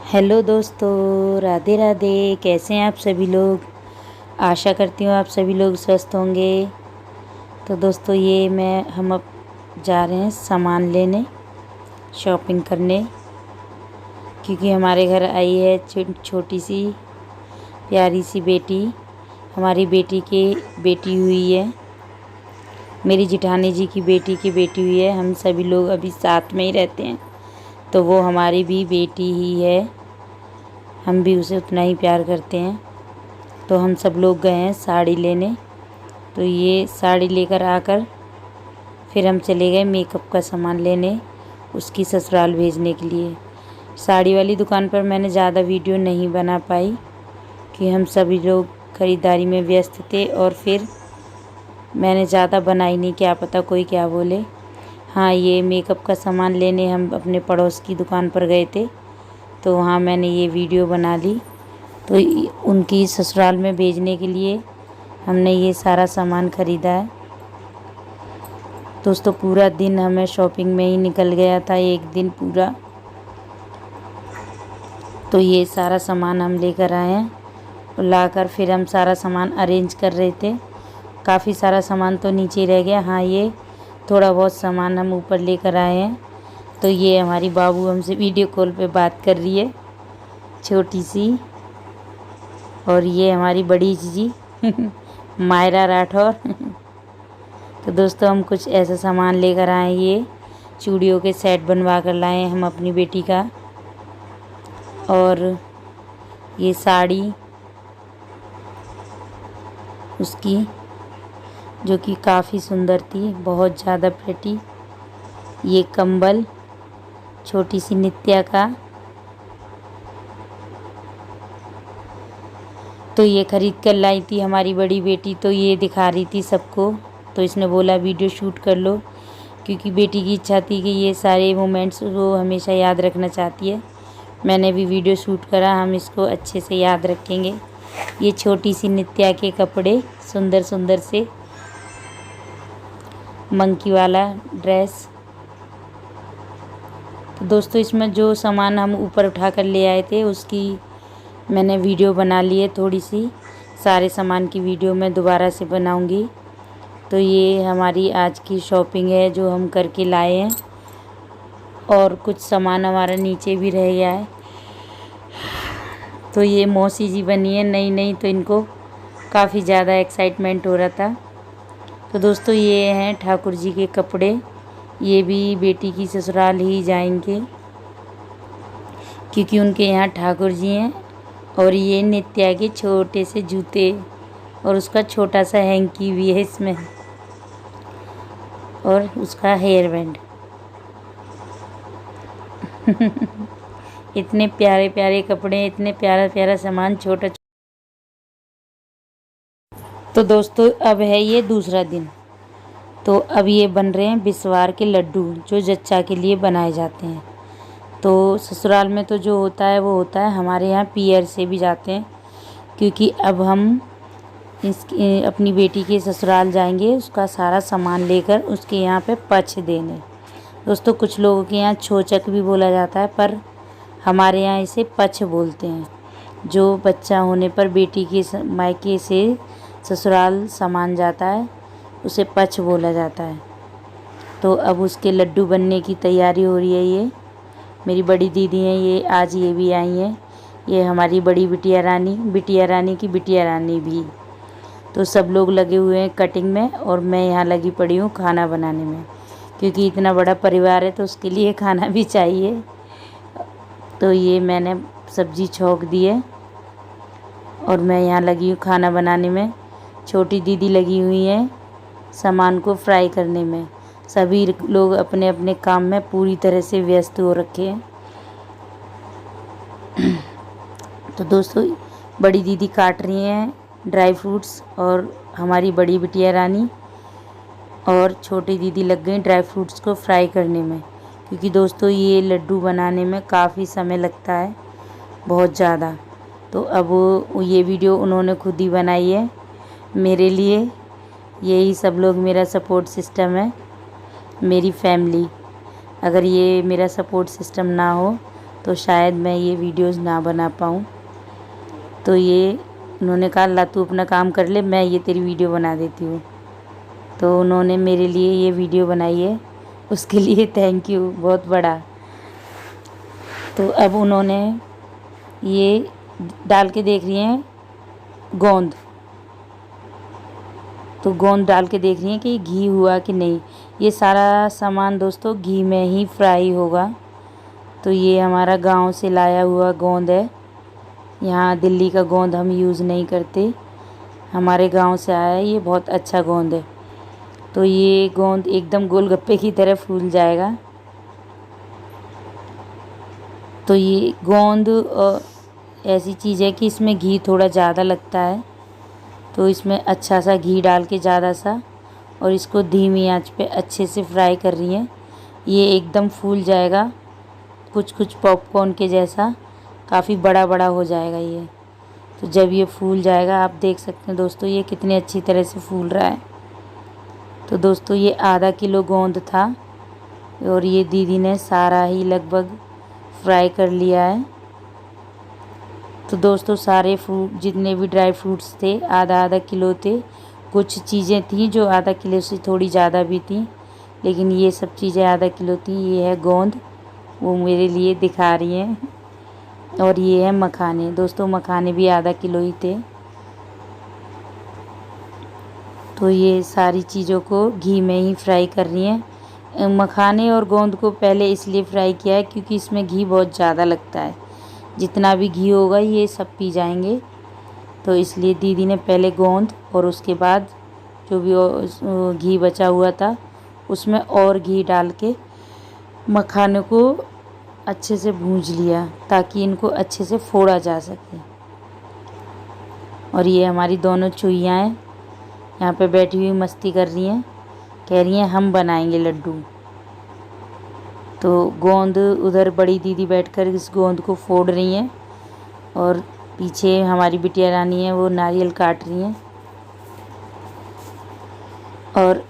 Hello दोस्तों, राधे राधे। कैसे हैं आप सभी लोग। आशा करती हूँ आप सभी लोग स्वस्थ होंगे। तो दोस्तों हम अब जा रहे हैं सामान लेने, शॉपिंग करने, क्योंकि हमारे घर आई है छोटी सी प्यारी सी बेटी। हमारी बेटी की बेटी हुई है, मेरी जिठानी जी की बेटी हुई है। हम सभी लोग अभी साथ में ही रहते हैं, तो वो हमारी भी बेटी ही है। हम भी उसे उतना ही प्यार करते हैं। तो हम सब लोग गए हैं साड़ी लेने। तो ये साड़ी लेकर आकर फिर हम चले गए मेकअप का सामान लेने, उसकी ससुराल भेजने के लिए। साड़ी वाली दुकान पर मैंने ज़्यादा वीडियो नहीं बना पाई कि हम सभी लोग ख़रीदारी में व्यस्त थे, और फिर मैंने ज़्यादा बनाई नहीं, क्या पता कोई क्या बोले। हाँ, ये मेकअप का सामान लेने हम अपने पड़ोस की दुकान पर गए थे, तो वहाँ मैंने ये वीडियो बना ली। तो उनकी ससुराल में भेजने के लिए हमने ये सारा सामान ख़रीदा है। दोस्तों, पूरा दिन हमें शॉपिंग में ही निकल गया था, एक दिन पूरा। तो ये सारा सामान हम लेकर आए हैं, और लाकर फिर हम सारा सामान अरेंज कर रहे थे। काफ़ी सारा सामान तो नीचे रह गया। हाँ, ये थोड़ा बहुत सामान हम ऊपर लेकर आए हैं। तो ये हमारी बाबू हमसे वीडियो कॉल पे बात कर रही है, छोटी सी। और ये हमारी बड़ी जीजी मायरा राठौर। तो दोस्तों, हम कुछ ऐसा सामान लेकर आए। ये चूड़ियों के सेट बनवा कर लाए हम अपनी बेटी का, और ये साड़ी उसकी, जो कि काफ़ी सुंदर थी, बहुत ज़्यादा प्रेटी। ये कंबल छोटी सी नित्या का। तो ये ख़रीद कर लाई थी हमारी बड़ी बेटी। तो ये दिखा रही थी सबको, तो इसने बोला वीडियो शूट कर लो, क्योंकि बेटी की इच्छा थी कि ये सारे मोमेंट्स वो हमेशा याद रखना चाहती है। मैंने भी वीडियो शूट करा, हम इसको अच्छे से याद रखेंगे। ये छोटी सी नित्या के कपड़े, सुंदर सुंदर से मंकी वाला ड्रेस। तो दोस्तों, इसमें जो सामान हम ऊपर उठा कर ले आए थे उसकी मैंने वीडियो बना ली है थोड़ी सी। सारे सामान की वीडियो मैं दोबारा से बनाऊंगी। तो ये हमारी आज की शॉपिंग है जो हम करके लाए हैं, और कुछ सामान हमारा नीचे भी रह गया है। तो ये मौसी जी बनी है नई नई, तो इनको काफ़ी ज़्यादा एक्साइटमेंट हो रहा था। तो दोस्तों, ये हैं ठाकुर जी के कपड़े। ये भी बेटी की ससुराल ही जाएंगे, क्योंकि उनके यहाँ ठाकुर जी हैं। और ये नित्या के छोटे से जूते, और उसका छोटा सा हैंकी भी है इसमें, और उसका हेयर बैंड। इतने प्यारे प्यारे कपड़े, इतने प्यारा प्यारा सामान, छोटा। तो दोस्तों, अब है ये दूसरा दिन। तो अब ये बन रहे हैं बिस्वार के लड्डू, जो जच्चा के लिए बनाए जाते हैं। तो ससुराल में तो जो होता है वो होता है, हमारे यहाँ पियर से भी जाते हैं, क्योंकि अब हम अपनी बेटी के ससुराल जाएंगे, उसका सारा सामान लेकर उसके यहाँ पे पछ देने। दोस्तों, कुछ लोगों के यहाँ छोचक भी बोला जाता है, पर हमारे यहाँ इसे पछ बोलते हैं। जो बच्चा होने पर बेटी के मायके से ससुराल सामान जाता है, उसे पछ बोला जाता है। तो अब उसके लड्डू बनने की तैयारी हो रही है। ये मेरी बड़ी दीदी हैं, ये आज ये भी आई हैं। ये हमारी बड़ी बिटिया रानी की बिटिया रानी भी। तो सब लोग लगे हुए हैं कटिंग में, और मैं यहाँ लगी पड़ी हूँ खाना बनाने में, क्योंकि इतना बड़ा परिवार है तो उसके लिए खाना भी चाहिए। तो ये मैंने सब्ज़ी छौंक दी है, और मैं यहाँ लगी हूँ खाना बनाने में। छोटी दीदी लगी हुई हैं सामान को फ्राई करने में। सभी लोग अपने अपने काम में पूरी तरह से व्यस्त हो रखे हैं। तो दोस्तों, बड़ी दीदी काट रही हैं ड्राई फ्रूट्स, और हमारी बड़ी बिटिया रानी और छोटी दीदी लग गई ड्राई फ्रूट्स को फ्राई करने में, क्योंकि दोस्तों ये लड्डू बनाने में काफ़ी समय लगता है, बहुत ज़्यादा। तो अब ये वीडियो उन्होंने खुद ही बनाई है मेरे लिए। यही सब लोग मेरा सपोर्ट सिस्टम है, मेरी फैमिली। अगर ये मेरा सपोर्ट सिस्टम ना हो तो शायद मैं ये वीडियोस ना बना पाऊँ। तो ये उन्होंने कहा ला तू अपना काम कर ले, मैं ये तेरी वीडियो बना देती हूँ। तो उन्होंने मेरे लिए ये वीडियो बनाई है, उसके लिए थैंक यू बहुत बड़ा। तो अब उन्होंने ये डाल के देख रही हैं गोंद, तो गोंद डाल के देख रही हैं कि घी हुआ कि नहीं। ये सारा सामान दोस्तों घी में ही फ्राई होगा। तो ये हमारा गांव से लाया हुआ गोंद है, यहाँ दिल्ली का गोंद हम यूज़ नहीं करते, हमारे गांव से आया है, ये बहुत अच्छा गोंद है। तो ये गोंद एकदम गोलगप्पे की तरह फूल जाएगा। तो ये गोंद ऐसी चीज़ है कि इसमें घी थोड़ा ज़्यादा लगता है, तो इसमें अच्छा सा घी डाल के ज़्यादा सा, और इसको धीमी आंच पे अच्छे से फ्राई कर रही हैं। ये एकदम फूल जाएगा, कुछ कुछ पॉपकॉर्न के जैसा, काफ़ी बड़ा बड़ा हो जाएगा ये। तो जब ये फूल जाएगा, आप देख सकते हैं दोस्तों ये कितनी अच्छी तरह से फूल रहा है। तो दोस्तों ये आधा किलो गोंद था और ये दीदी ने सारा ही लगभग फ्राई कर लिया है। तो दोस्तों सारे फ्रूट जितने भी ड्राई फ्रूट्स थे आधा आधा किलो थे। कुछ चीज़ें थी जो आधा किलो से थोड़ी ज़्यादा भी थी, लेकिन ये सब चीज़ें आधा किलो थी। ये है गोंद, वो मेरे लिए दिखा रही हैं, और ये है मखाने। दोस्तों मखाने भी आधा किलो ही थे। तो ये सारी चीज़ों को घी में ही फ्राई कर रही हैं। मखाने और गोंद को पहले इसलिए फ्राई किया है क्योंकि इसमें घी बहुत ज़्यादा लगता है, जितना भी घी होगा ये सब पी जाएंगे। तो इसलिए दीदी ने पहले गोंद और उसके बाद जो भी घी बचा हुआ था उसमें और घी डाल के मखाने को अच्छे से भूंज लिया ताकि इनको अच्छे से फोड़ा जा सके। और ये हमारी दोनों चुईयाँ हैं, यहाँ पे बैठी हुई मस्ती कर रही हैं, कह रही हैं हम बनाएंगे लड्डू। तो गोंद उधर बड़ी दीदी बैठकर इस गोंद को फोड़ रही हैं, और पीछे हमारी बिटिया रानी है वो नारियल काट रही हैं और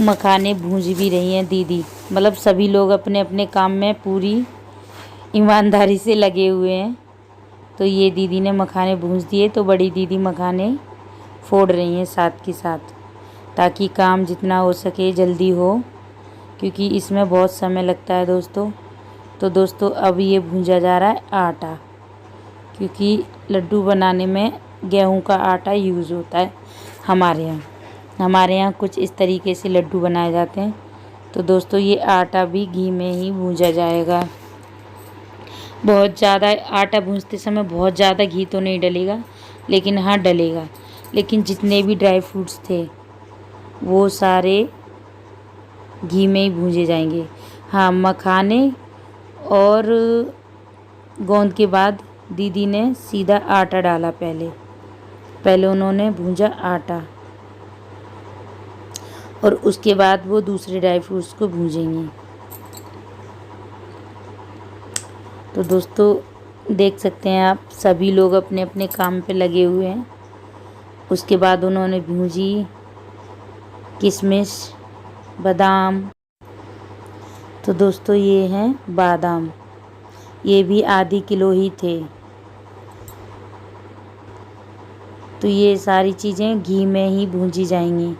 मखाने भूंज भी रही हैं दीदी। मतलब सभी लोग अपने अपने काम में पूरी ईमानदारी से लगे हुए हैं। तो ये दीदी ने मखाने भूंज दिए, तो बड़ी दीदी मखाने फोड़ रही हैं साथ के साथ, ताकि काम जितना हो सके जल्दी हो, क्योंकि इसमें बहुत समय लगता है दोस्तों। तो दोस्तों अब ये भूंजा जा रहा है आटा, क्योंकि लड्डू बनाने में गेहूं का आटा यूज़ होता है हमारे यहाँ कुछ इस तरीके से लड्डू बनाए जाते हैं। तो दोस्तों ये आटा भी घी में ही भूंजा जाएगा। बहुत ज़्यादा आटा भूंजते समय बहुत ज़्यादा घी तो नहीं डलेगा, लेकिन हाँ डलेगा। लेकिन जितने भी ड्राई फ्रूट्स थे वो सारे घी में ही भूंजे जाएंगे। हाँ मखाने और गोंद के बाद दीदी ने सीधा आटा डाला, पहले उन्होंने भूंजा आटा और उसके बाद वो दूसरे ड्राई फ्रूट्स को भूंजेंगी। तो दोस्तों देख सकते हैं आप, सभी लोग अपने अपने काम पे लगे हुए हैं। उसके बाद उन्होंने भूंजी किशमिश, बादाम। तो दोस्तों ये हैं बादाम, ये भी आधी किलो ही थे। तो ये सारी चीज़ें घी में ही भूंजी जाएंगी।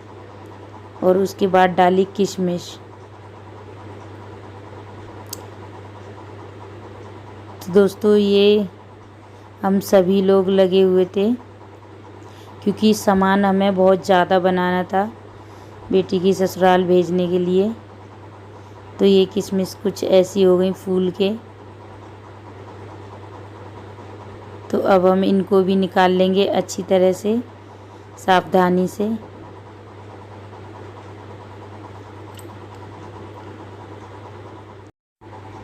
और उसके बाद डाली किशमिश। तो दोस्तों ये हम सभी लोग लगे हुए थे, क्योंकि सामान हमें बहुत ज़्यादा बनाना था बेटी की ससुराल भेजने के लिए। तो ये किशमिश कुछ ऐसी हो गई फूल के। तो अब हम इनको भी निकाल लेंगे अच्छी तरह से, सावधानी से।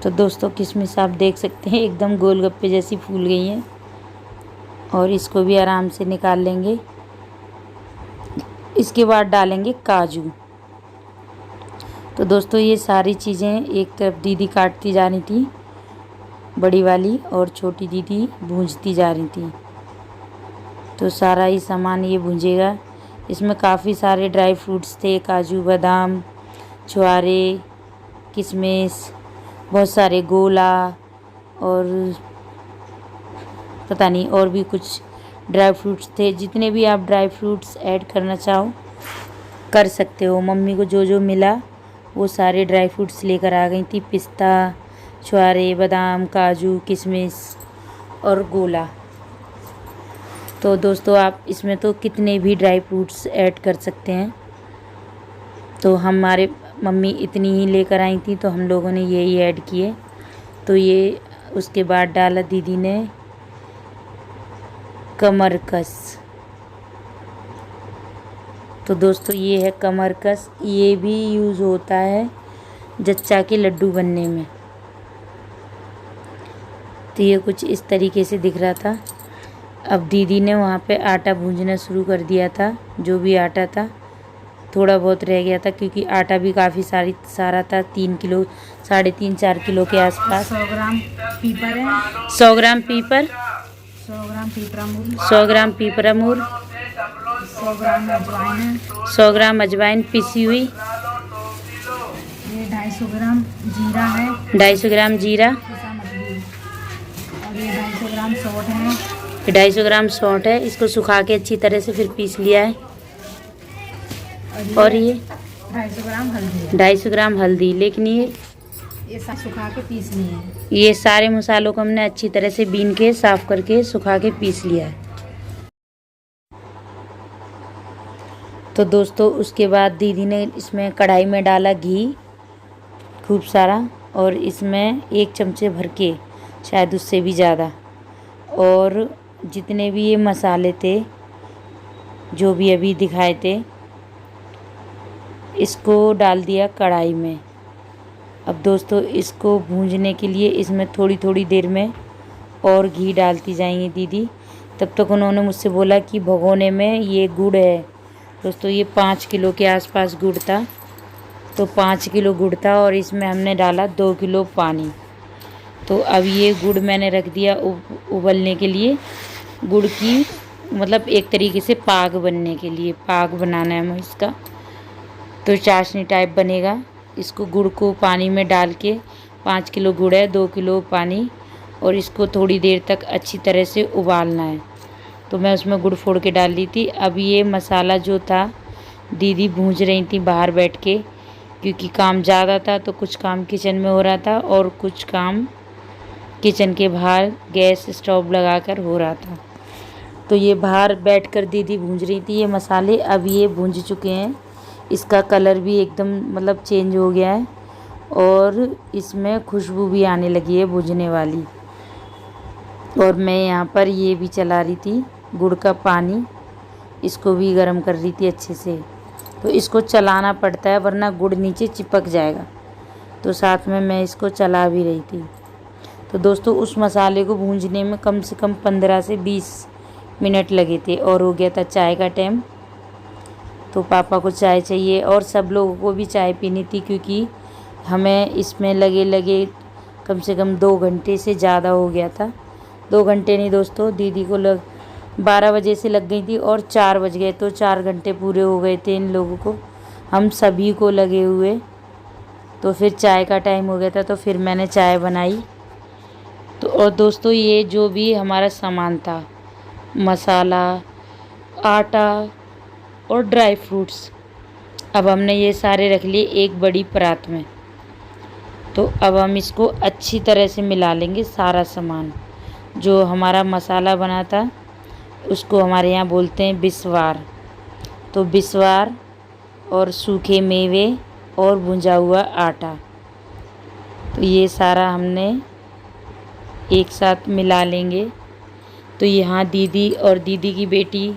तो दोस्तों किशमिश आप देख सकते हैं एकदम गोलगप्पे जैसी फूल गई हैं, और इसको भी आराम से निकाल लेंगे। इसके बाद डालेंगे काजू। तो दोस्तों ये सारी चीज़ें एक तरफ दीदी काटती जा रही थी बड़ी वाली, और छोटी दीदी भूंजती जा रही थी। तो सारा ही सामान ये भूंजेगा। इसमें काफ़ी सारे ड्राई फ्रूट्स थे, काजू, बादाम, छुहारे, किशमिश, बहुत सारे गोला, और पता नहीं और भी कुछ ड्राई फ्रूट्स थे। जितने भी आप ड्राई फ्रूट्स ऐड करना चाहो कर सकते हो। मम्मी को जो जो मिला वो सारे ड्राई फ्रूट्स लेकर आ गई थी। पिस्ता, छुआरे, बादाम, काजू, किशमिश और गोला। तो दोस्तों आप इसमें तो कितने भी ड्राई फ्रूट्स ऐड कर सकते हैं। तो हमारे मम्मी इतनी ही लेकर आई थी तो हम लोगों ने यही ऐड किए। तो ये उसके बाद डाला दीदी ने कमरकस। तो दोस्तों ये है कमरकस। ये भी यूज़ होता है जच्चा के लड्डू बनने में। तो ये कुछ इस तरीके से दिख रहा था। अब दीदी ने वहाँ पे आटा भूनना शुरू कर दिया था। जो भी आटा था, थोड़ा बहुत रह गया था क्योंकि आटा भी काफ़ी सारा था। 3 किलो, 3.5-4 किलो के आसपास। 100 ग्राम पीपर है, 100 ग्राम पीपर, 100 ग्राम पीपरामूल, 100 ग्राम पीपरामूल, 100 ग्राम अजवाइन है, 100 ग्राम अजवाइन पिसी हुई, ये 250 ग्राम जीरा है, 250 ग्राम जीरा, पिसा मछली, और ये 250 ग्राम सौंठ है, 250 ग्राम सौंठ है। इसको सुखा के अच्छी तरह से फिर पीस लिया है। और ये 250 ग्राम हल्दी है। 250 ग्राम हल्दी। लेकिन ये सब सुखा के पीस लिए हैं। ये सारे मसालों को हमने अच्छी तरह से बीन के साफ करके सुखा के पीस लिया है। तो दोस्तों उसके बाद दीदी ने इसमें कढ़ाई में डाला घी खूब सारा, और इसमें 1 चमचे भर के, शायद उससे भी ज़्यादा, और जितने भी ये मसाले थे जो भी अभी दिखाए थे इसको डाल दिया कढ़ाई में। अब दोस्तों इसको भूंजने के लिए इसमें थोड़ी थोड़ी देर में और घी डालती जाएंगी दीदी। तब तक उन्होंने मुझसे बोला कि भगोने में ये गुड़ है। दोस्तों ये 5 किलो के आसपास गुड़ था। तो 5 किलो गुड़ था और इसमें हमने डाला 2 किलो पानी। तो अब ये गुड़ मैंने रख दिया उबलने के लिए। गुड़ की मतलब एक तरीके से पाक बनने के लिए, पाक बनाना है हमें इसका। तो चाशनी टाइप बनेगा। इसको गुड़ को पानी में डाल के, 5 किलो गुड़ है, 2 किलो पानी, और इसको थोड़ी देर तक अच्छी तरह से उबालना है। तो मैं उसमें गुड़ फोड़ के डाल दी थी। अब ये मसाला जो था दीदी भूंज रही थी बाहर बैठ के, क्योंकि काम ज़्यादा था। तो कुछ काम किचन में हो रहा था और कुछ काम किचन के बाहर गैस स्टोव लगाकर हो रहा था। तो ये बाहर बैठकर दीदी भूंज रही थी ये मसाले। अब ये भूंज चुके हैं। इसका कलर भी एकदम मतलब चेंज हो गया है और इसमें खुशबू भी आने लगी है भूनने वाली। और मैं यहाँ पर ये भी चला रही थी गुड़ का पानी, इसको भी गर्म कर रही थी अच्छे से। तो इसको चलाना पड़ता है वरना गुड़ नीचे चिपक जाएगा। तो साथ में मैं इसको चला भी रही थी। तो दोस्तों उस मसाले को भूंजने में कम से कम 15 से 20 मिनट लगे थे। और हो गया था चाय का टाइम। तो पापा को चाय चाहिए और सब लोगों को भी चाय पीनी थी, क्योंकि हमें इसमें लगे कम से कम 2 घंटे से ज़्यादा हो गया था। 2 घंटे नहीं दोस्तों, दीदी को 12 बजे से लग गई थी और 4 बज गए। तो 4 घंटे पूरे हो गए थे इन लोगों को, हम सभी को लगे हुए। तो फिर चाय का टाइम हो गया था तो फिर मैंने चाय बनाई। तो और दोस्तों ये जो भी हमारा सामान था, मसाला, आटा और ड्राई फ्रूट्स, अब हमने ये सारे रख लिए एक बड़ी परात में। तो अब हम इसको अच्छी तरह से मिला लेंगे सारा सामान। जो हमारा मसाला बना था उसको हमारे यहाँ बोलते हैं बिस्वार। तो बिस्वार और सूखे मेवे और भुंजा हुआ आटा, तो ये सारा हमने एक साथ मिला लेंगे। तो यहाँ दीदी और दीदी की बेटी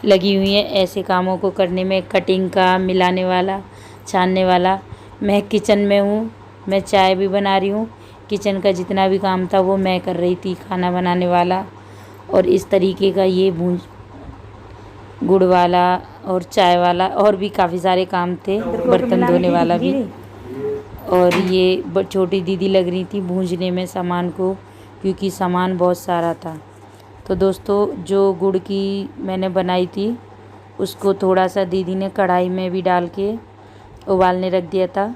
लगी हुई है ऐसे कामों को करने में, कटिंग का, मिलाने वाला, छानने वाला। मैं किचन में हूँ, मैं चाय भी बना रही हूँ। किचन का जितना भी काम था वो मैं कर रही थी, खाना बनाने वाला और इस तरीके का ये गुड़ वाला और चाय वाला, और भी काफ़ी सारे काम थे, बर्तन धोने वाला भी। और ये छोटी दीदी लग रही थी भूंजने में सामान को, क्योंकि सामान बहुत सारा था। तो दोस्तों जो गुड़ की मैंने बनाई थी उसको थोड़ा सा दीदी ने कढ़ाई में भी डाल के उबालने रख दिया था।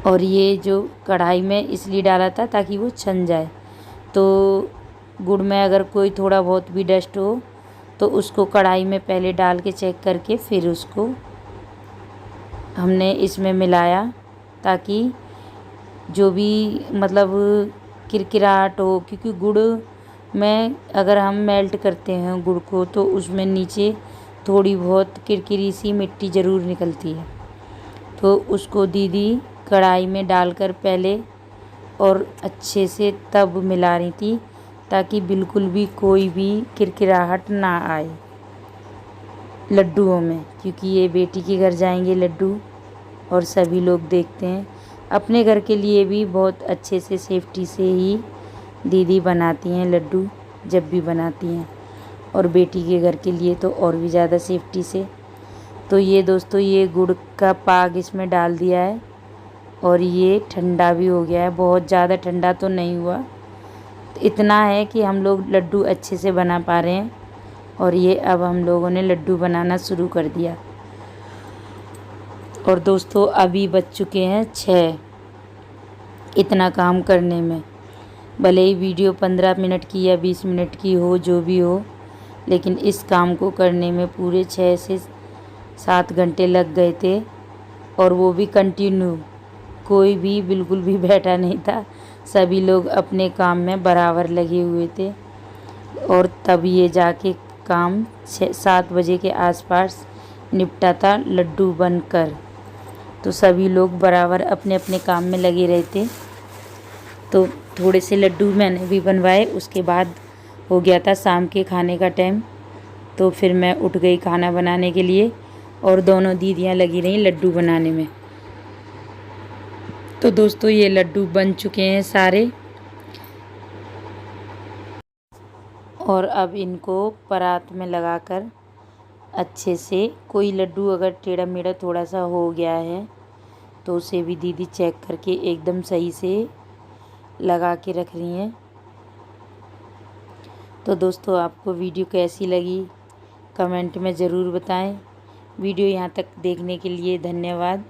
और ये जो कढ़ाई में इसलिए डाला था ताकि वो छन जाए। तो गुड़ में अगर कोई थोड़ा बहुत भी डस्ट हो तो उसको कढ़ाई में पहले डाल के चेक करके फिर उसको हमने इसमें मिलाया, ताकि जो भी मतलब किरकिराहट हो, क्योंकि गुड़ में अगर हम मेल्ट करते हैं गुड़ को तो उसमें नीचे थोड़ी बहुत किरकिरी सी मिट्टी ज़रूर निकलती है। तो उसको दीदी कढ़ाई में डालकर पहले और अच्छे से तब मिला रही थी ताकि बिल्कुल भी कोई भी किरकिराहट ना आए लड्डुओं में, क्योंकि ये बेटी के घर जाएंगे लड्डू और सभी लोग देखते हैं। अपने घर के लिए भी बहुत अच्छे से सेफ्टी से ही दीदी बनाती हैं लड्डू जब भी बनाती हैं, और बेटी के घर के लिए तो और भी ज़्यादा सेफ्टी से। तो ये दोस्तों ये गुड़ का पाग इसमें डाल दिया है और ये ठंडा भी हो गया है। बहुत ज़्यादा ठंडा तो नहीं हुआ, इतना है कि हम लोग लड्डू अच्छे से बना पा रहे हैं। और ये अब हम लोगों ने लड्डू बनाना शुरू कर दिया। और दोस्तों अभी बज चुके हैं 6। इतना काम करने में भले ही वीडियो 15 मिनट की या 20 मिनट की हो, जो भी हो, लेकिन इस काम को करने में पूरे 6 से 7 घंटे लग गए थे। और वो भी कंटिन्यू, कोई भी बिल्कुल भी बैठा नहीं था, सभी लोग अपने काम में बराबर लगे हुए थे। और तब ये जाके काम 6-7 बजे के आसपास निपटा था लड्डू बनकर। तो सभी लोग बराबर अपने अपने काम में लगे रहे थे। तो थोड़े से लड्डू मैंने भी बनवाए, उसके बाद हो गया था शाम के खाने का टाइम। तो फिर मैं उठ गई खाना बनाने के लिए और दोनों दीदियां लगी रहीं लड्डू बनाने में। तो दोस्तों ये लड्डू बन चुके हैं सारे, और अब इनको परात में लगाकर अच्छे से, कोई लड्डू अगर टेढ़ा मेढ़ा थोड़ा सा हो गया है तो उसे भी दीदी चेक करके एकदम सही से लगा के रख रही हैं। तो दोस्तों आपको वीडियो कैसी लगी कमेंट में ज़रूर बताएं। वीडियो यहाँ तक देखने के लिए धन्यवाद।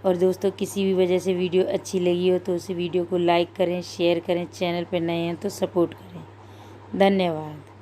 और दोस्तों किसी भी वजह से वीडियो अच्छी लगी हो तो उस वीडियो को लाइक करें, शेयर करें, चैनल पर नए हैं तो सपोर्ट करें। धन्यवाद।